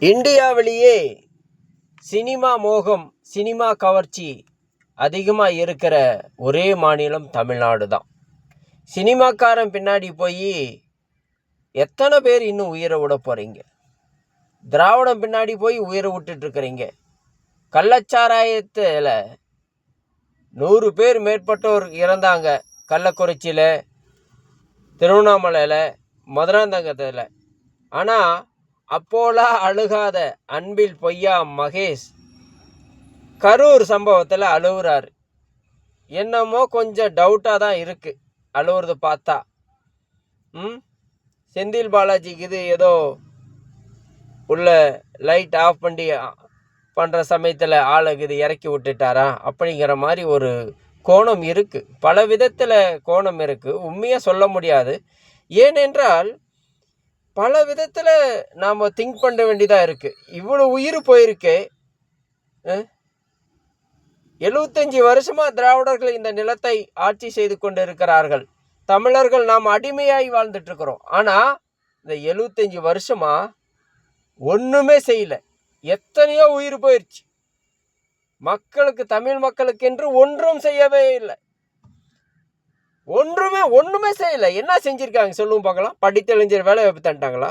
இந்தியாவிலேயே சினிமா மோகம், சினிமா கவர்ச்சி அதிகமாக இருக்கிற ஒரே மாநிலம் தமிழ்நாடு தான். சினிமாக்காரன் பின்னாடி போய் எத்தனை பேர் இன்னும் உயிரை விட போகிறீங்க? திராவிடம் பின்னாடி போய் உயிரை விட்டுட்ருக்கிறீங்க. கள்ளச்சாராயத்தில் 100 பேர் மேற்பட்டோர் இறந்தாங்க. கள்ளக்குறிச்சியில், திருவண்ணாமலையில், மதுராந்தகத்தில். ஆனால் அப்போலாம் அழுகாத அன்பில் பொய்யா மகேஷ் கரூர் சம்பவத்தில் அழுகுறாரு. என்னமோ கொஞ்சம் டவுட்டாக தான் இருக்குது அழுவுறது பார்த்தா. செந்தில் பாலாஜிக்கு இது ஏதோ உள்ள லைட் ஆஃப் பண்ணி பண்ணுற சமயத்தில் ஆளுக்கு இது இறக்கி விட்டுட்டாரா அப்படிங்கிற மாதிரி ஒரு கோணம் இருக்குது. பல விதத்தில் கோணம் இருக்குது, உண்மையாக சொல்ல முடியாது. ஏனென்றால் பல விதத்தில் நாம் திங்க் பண்ண வேண்டியதாக இருக்குது. இவ்வளோ உயிர் போயிருக்கு. 75 வருஷமாக திராவிடர்கள் இந்த நிலத்தை ஆட்சி செய்து கொண்டு இருக்கிறார்கள். தமிழர்கள் நாம் அடிமையாகி வாழ்ந்துட்டுருக்குறோம். ஆனால் இந்த 75 வருஷமாக ஒன்றுமே செய்யலை. எத்தனையோ உயிர் போயிடுச்சு. மக்களுக்கு, தமிழ் மக்களுக்கு என்று ஒன்றும் செய்யவே இல்லை. ஒன்றுமே செய்யலை. என்ன செஞ்சுருக்காங்க சொல்லுவோம் பார்க்கலாம். படித்தறிஞர் வேலை வாய்ப்பு தந்துட்டாங்களா?